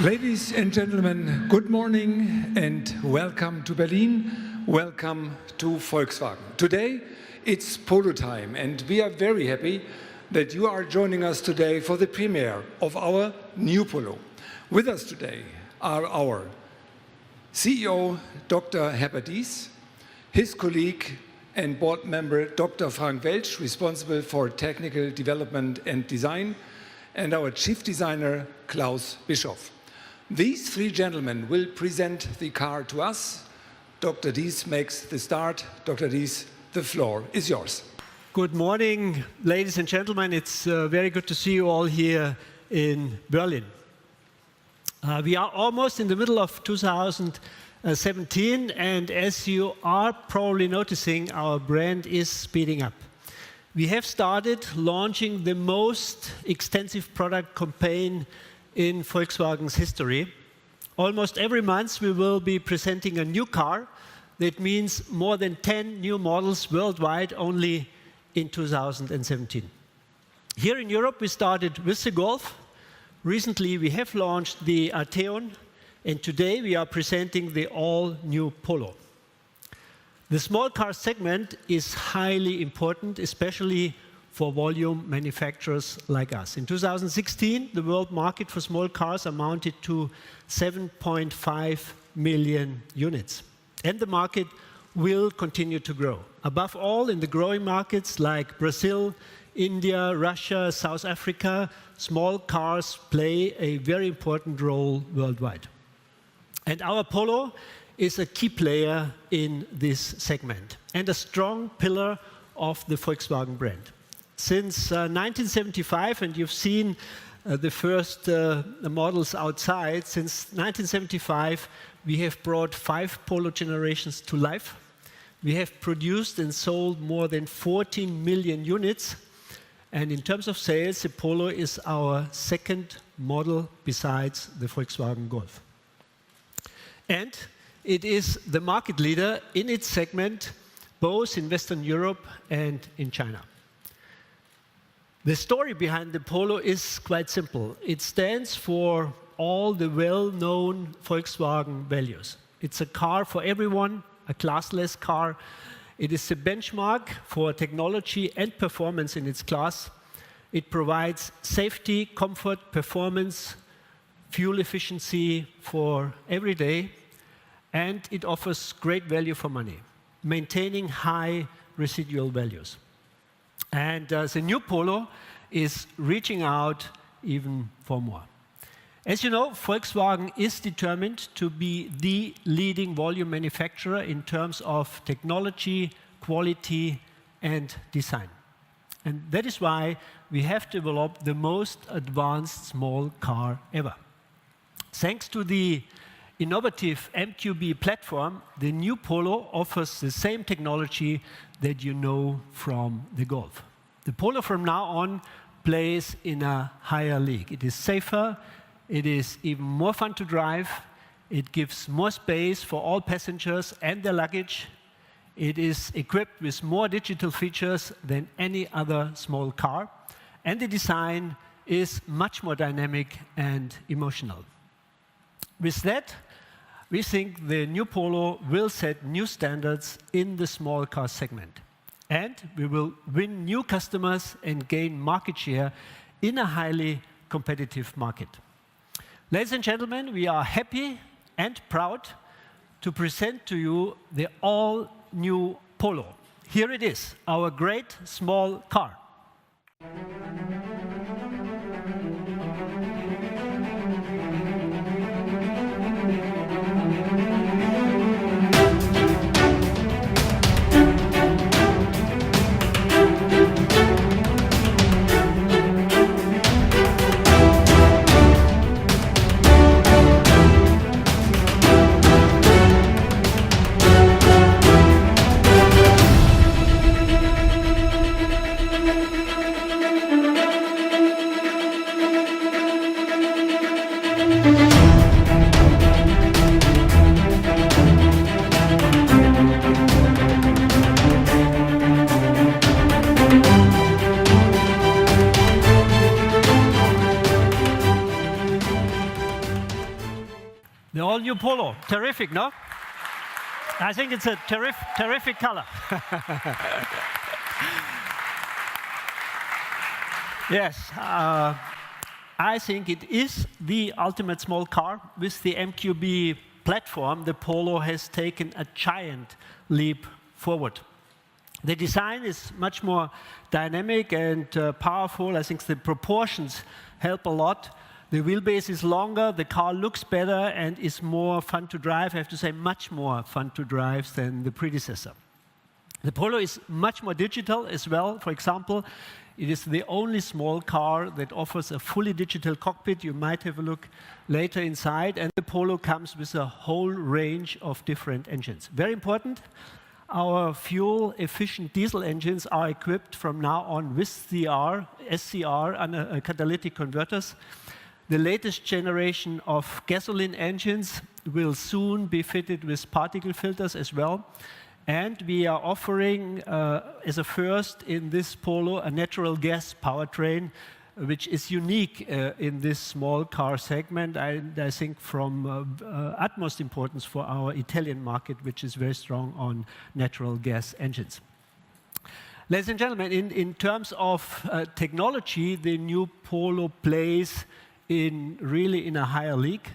Ladies and gentlemen, good morning and welcome to Berlin. Welcome to Volkswagen. Today it's Polo time and we are very happy that you are joining us today for the premiere of our new Polo. With us today are our CEO, Dr. Herbert Diess, his colleague and board member, Dr. Frank Welsch, responsible for technical development and design, and our chief designer, Klaus Bischoff. These three gentlemen will present the car to us. Dr. Diess makes the start. Dr. Diess, the floor is yours. Good morning, ladies and gentlemen. It's very good to see you all here in Berlin. We are almost in the middle of 2017, and as you are probably noticing, our brand is speeding up. We have started launching the most extensive product campaign in Volkswagen's history. Almost every month we will be presenting a new car. That means more than 10 new models worldwide only in 2017. Here in Europe we started with the Golf. Recently we have launched the Arteon, and today we are presenting the all-new Polo. The small car segment is highly important, especially for volume manufacturers like us. In 2016, the world market for small cars amounted to 7.5 million units. And the market will continue to grow. Above all, in the growing markets like Brazil, India, Russia, South Africa, small cars play a very important role worldwide. And our Polo is a key player in this segment and a strong pillar of the Volkswagen brand. Since 1975, and you've seen the first models outside, since 1975 we have brought 5 Polo generations to life. We have produced and sold more than 14 million units, and in terms of sales, the Polo is our second model besides the Volkswagen Golf. And it is the market leader in its segment, both in Western Europe and in China. The story behind the Polo is quite simple. It stands for all the well-known Volkswagen values. It's a car for everyone, a classless car. It is a benchmark for technology and performance in its class. It provides safety, comfort, performance, fuel efficiency for every day, and it offers great value for money, maintaining high residual values. And the new Polo is reaching out even for more. As you know, Volkswagen is determined to be the leading volume manufacturer in terms of technology, quality, and design. And that is why we have developed the most advanced small car ever. Thanks to the innovative MQB platform, the new Polo offers the same technology that you know from the Golf. The Polo from now on plays in a higher league. It is safer, it is even more fun to drive, it gives more space for all passengers and their luggage, it is equipped with more digital features than any other small car, and the design is much more dynamic and emotional. With that, we think the new Polo will set new standards in the small car segment. And we will win new customers and gain market share in a highly competitive market. Ladies and gentlemen, we are happy and proud to present to you the all-new Polo. Here it is, our great small car. The all-new Polo. Terrific, no? I think it's a terrific color. Yes, I think it is the ultimate small car. With the MQB platform, the Polo has taken a giant leap forward. The design is much more dynamic and powerful. I think the proportions help a lot. The wheelbase is longer, the car looks better and is more fun to drive. I have to say, much more fun to drive than the predecessor. The Polo is much more digital as well. For example, it is the only small car that offers a fully digital cockpit. You might have a look later inside. And the Polo comes with a whole range of different engines. Very important, our fuel-efficient diesel engines are equipped from now on with SCR, and catalytic converters. The latest generation of gasoline engines will soon be fitted with particle filters as well. And we are offering, as a first in this Polo, a natural gas powertrain, which is unique in this small car segment, and I think from utmost importance for our Italian market, which is very strong on natural gas engines. Ladies and gentlemen, in terms of technology, the new Polo plays really in a higher league.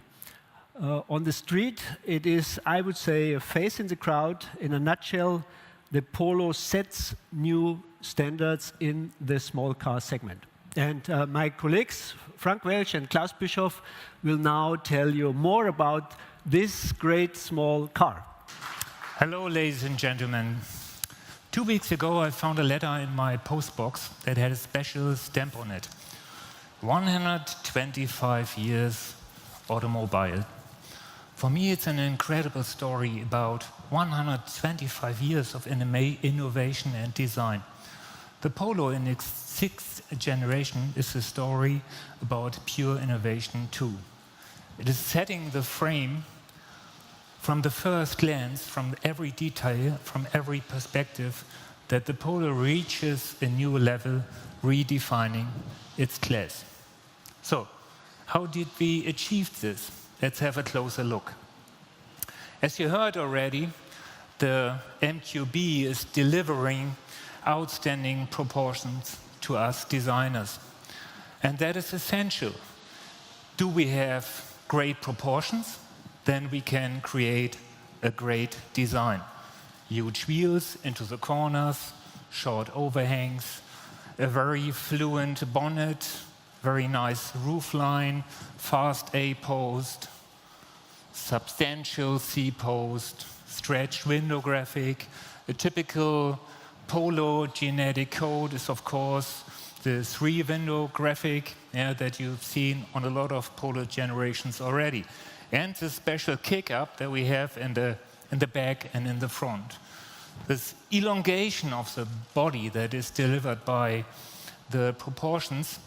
On the street, it is, I would say, a face in the crowd. In a nutshell, the Polo sets new standards in the small car segment. And my colleagues, Frank Welch and Klaus Bischoff, will now tell you more about this great small car. Hello, ladies and gentlemen. 2 weeks ago, I found a letter in my postbox that had a special stamp on it. 125 years automobile. For me, it's an incredible story about 125 years of innovation and design. The Polo in its 6th generation is a story about pure innovation too. It is setting the frame from the first glance, from every detail, from every perspective, that the Polo reaches a new level, redefining its class. So, how did we achieve this? Let's have a closer look. As you heard already, the MQB is delivering outstanding proportions to us designers. And that is essential. Do we have great proportions? Then we can create a great design. Huge wheels into the corners, short overhangs, a very fluent bonnet, very nice roofline, fast A-post, substantial C-post, stretched window graphic. A typical Polo genetic code is, of course, the 3-window graphic that you've seen on a lot of Polo generations already. And the special kick-up that we have in the back and in the front. This elongation of the body that is delivered by the proportions,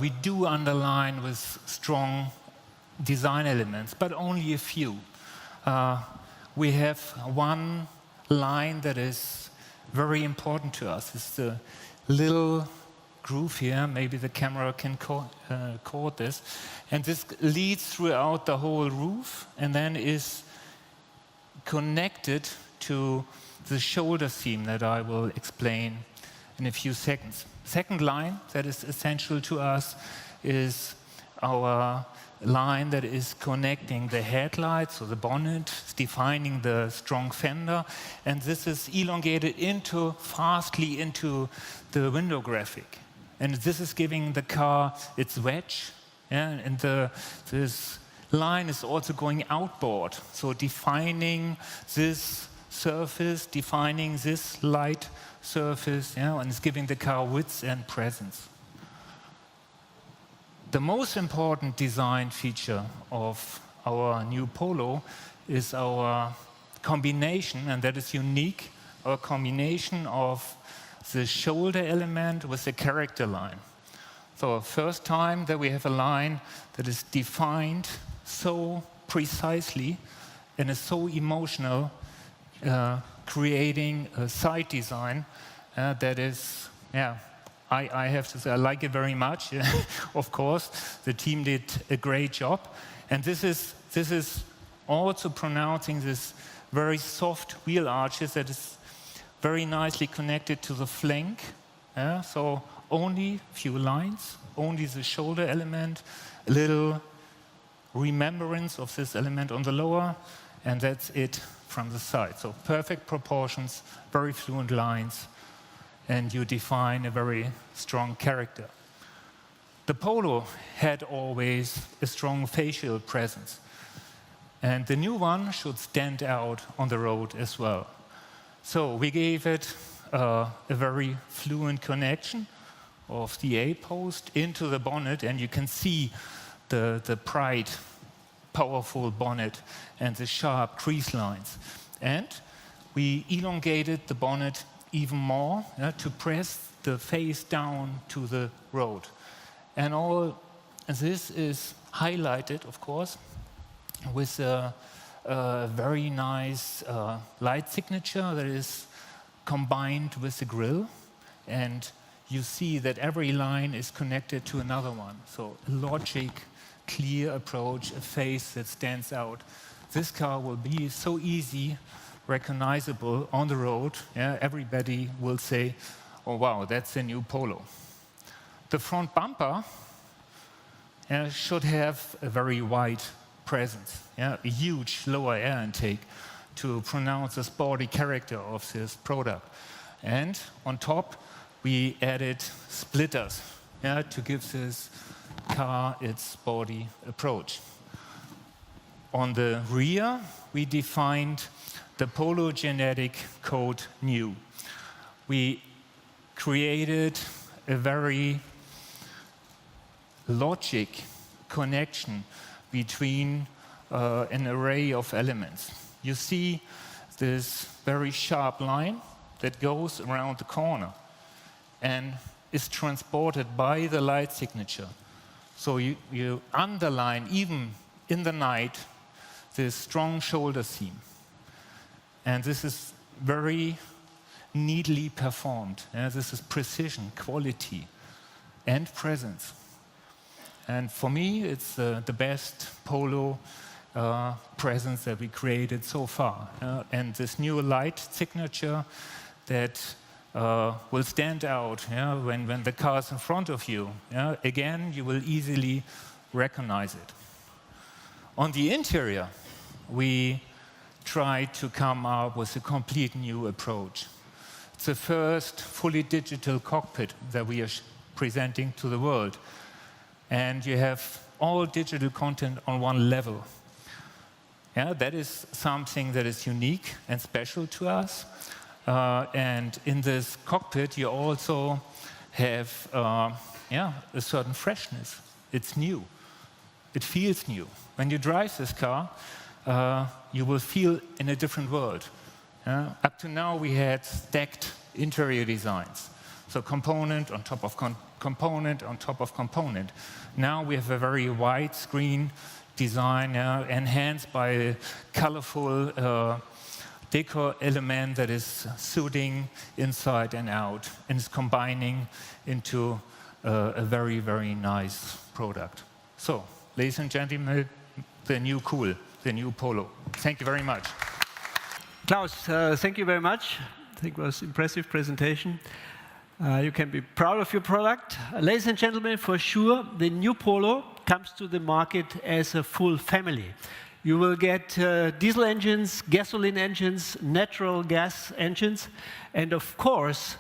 we do underline with strong design elements, but only a few. We have one line that is very important to us. It's the little groove here. Maybe the camera can caught this. And this leads throughout the whole roof and then is connected to the shoulder seam that I will explain in a few seconds. Second line that is essential to us is our line that is connecting the headlights or the bonnet, defining the strong fender, and this is elongated fastly into the window graphic. And this is giving the car its wedge, and this line is also going outboard, so defining this surface, defining this light surface, and it's giving the car width and presence. The most important design feature of our new Polo is our combination, and that is unique, our combination of the shoulder element with the character line. So first time that we have a line that is defined so precisely and is so emotional, creating a side design that is, I have to say, I like it very much. Of course, the team did a great job. And this is also pronouncing this very soft wheel arches that is very nicely connected to the flank. So only few lines, only the shoulder element, a little remembrance of this element on the lower, and that's it from the side. So perfect proportions, very fluent lines, and you define a very strong character. The Polo had always a strong facial presence, and the new one should stand out on the road as well. So we gave it a very fluent connection of the A-post into the bonnet, and you can see the bright, powerful bonnet and the sharp crease lines. And we elongated the bonnet even more to press the face down to the road. And all this is highlighted, of course, with a very nice light signature that is combined with the grille. And you see that every line is connected to another one. So a logic, clear approach, a face that stands out. This car will be so easy, recognizable on the road. Everybody will say, oh wow, that's a new Polo. The front bumper should have a very wide presence, a huge lower air intake to pronounce the sporty character of this product. And on top, we added splitters to give this car its sporty approach. On the rear, we defined the Polo genetic code new. We created a very logic connection between an array of elements. You see this very sharp line that goes around the corner and is transported by the light signature. So you underline, even in the night, this strong shoulder seam. And this is very neatly performed. This is precision, quality, and presence. And for me, it's the best Polo presence that we created so far. And this new light signature that will stand out when the car is in front of you. Again, you will easily recognize it. On the interior, we tried to come up with a complete new approach. It's the first fully digital cockpit that we are presenting to the world. And you have all digital content on one level. That is something that is unique and special to us. And in this cockpit, you also have a certain freshness. It's new. It feels new. When you drive this car, you will feel in a different world. Up to now, we had stacked interior designs. So component on top of component on top of component. Now we have a very wide screen design enhanced by a colorful decor element that is suiting inside and out and is combining into a very, very nice product. So, ladies and gentlemen, the new cool, the new Polo. Thank you very much. Klaus, thank you very much. I think it was an impressive presentation. You can be proud of your product. Ladies and gentlemen, for sure, the new Polo comes to the market as a full family. You will get diesel engines, gasoline engines, natural gas engines, and of course,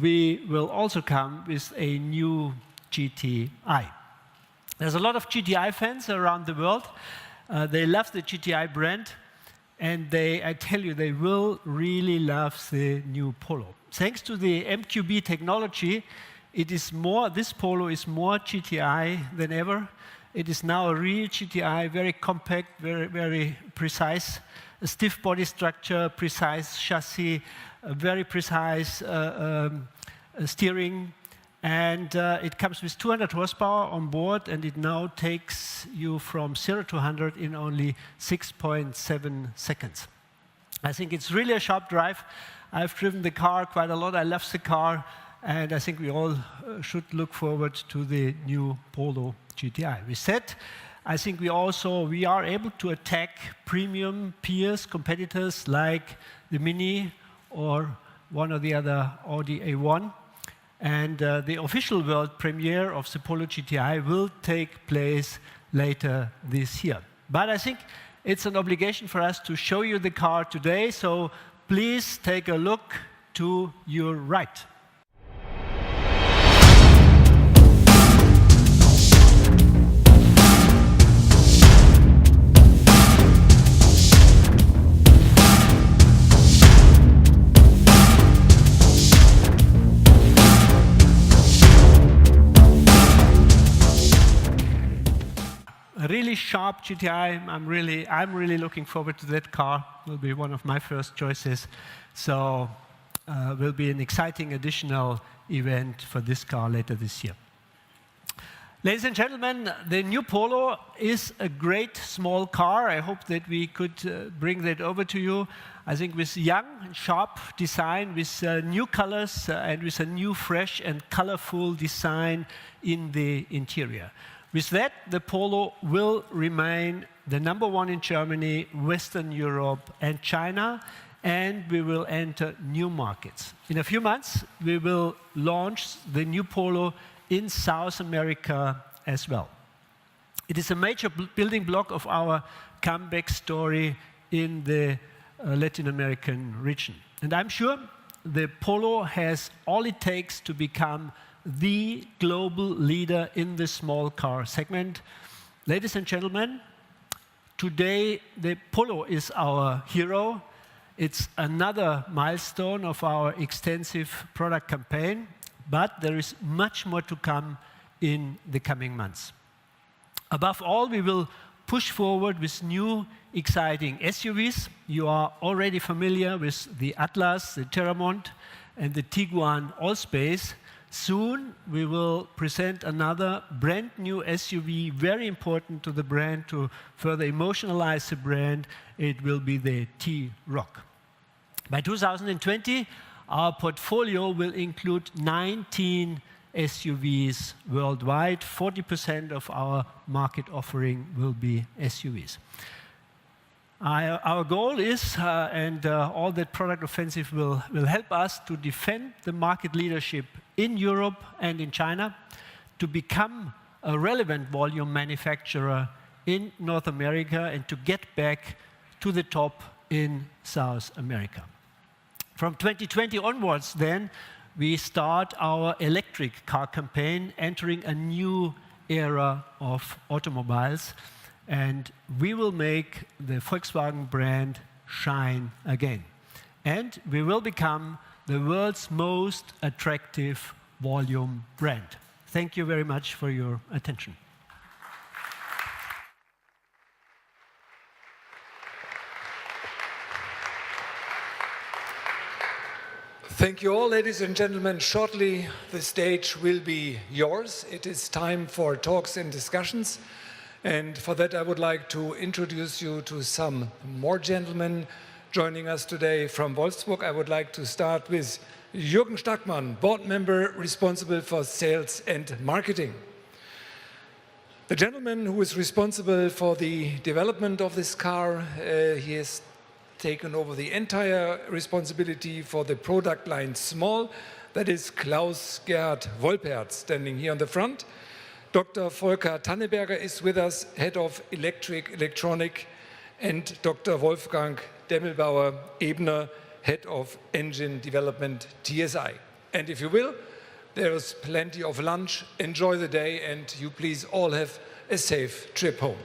we will also come with a new GTI. There's a lot of GTI fans around the world. They love the GTI brand, and I tell you, they will really love the new Polo. Thanks to the MQB technology, this Polo is more GTI than ever. It is now a real GTI, very compact, very, very precise, a stiff body structure, precise chassis, a very precise steering, and it comes with 200 horsepower on board, and it now takes you from 0 to 100 in only 6.7 seconds. I think it's really a sharp drive. I've driven the car quite a lot. I love the car, and I think we all should look forward to the new Polo GTI. With that, I think we are able to attack premium peers, competitors like the Mini or one or the other Audi A1. And the official world premiere of the Polo GTI will take place later this year. But I think it's an obligation for us to show you the car today, so please take a look to your right. A really sharp GTI. I'm really looking forward to that car. It will be one of my first choices. So will be an exciting additional event for this car later this year. Ladies and gentlemen, the new Polo is a great small car. I hope that we could bring that over to you. I think with young and sharp design, with new colors and with a new fresh and colorful design in the interior. With that, the Polo will remain the #1 in Germany, Western Europe, and China, and we will enter new markets. In a few months, we will launch the new Polo in South America as well. It is a major building block of our comeback story in the Latin American region. And I'm sure the Polo has all it takes to become the global leader in the small car segment. Ladies and gentlemen, today the Polo is our hero. It's another milestone of our extensive product campaign, but there is much more to come in the coming months. Above all, we will push forward with new exciting SUVs. You are already familiar with the Atlas, the Terramont, and the Tiguan Allspace. Soon, we will present another brand new SUV, very important to the brand, to further emotionalize the brand. It will be the T-Roc. By 2020, our portfolio will include 19 SUVs worldwide. 40% of our market offering will be SUVs. Our goal is, and all that product offensive will help us to defend the market leadership in Europe and in China, to become a relevant volume manufacturer in North America, and to get back to the top in South America. From 2020 onwards, then, we start our electric car campaign, entering a new era of automobiles. And we will make the Volkswagen brand shine again. And we will become the world's most attractive volume brand. Thank you very much for your attention. Thank you all, ladies and gentlemen. Shortly, the stage will be yours. It is time for talks and discussions. And for that, I would like to introduce you to some more gentlemen joining us today from Wolfsburg. I would like to start with Jürgen Stackmann, board member responsible for sales and marketing. The gentleman who is responsible for the development of this car, he has taken over the entire responsibility for the product line Small. That is Klaus-Gerhard Wolpert, standing here on the front. Dr. Volker Tanneberger is with us, head of electronic, and Dr. Wolfgang Demmelbauer-Ebner, head of engine development, TSI. And if you will, there is plenty of lunch. Enjoy the day, and you please all have a safe trip home.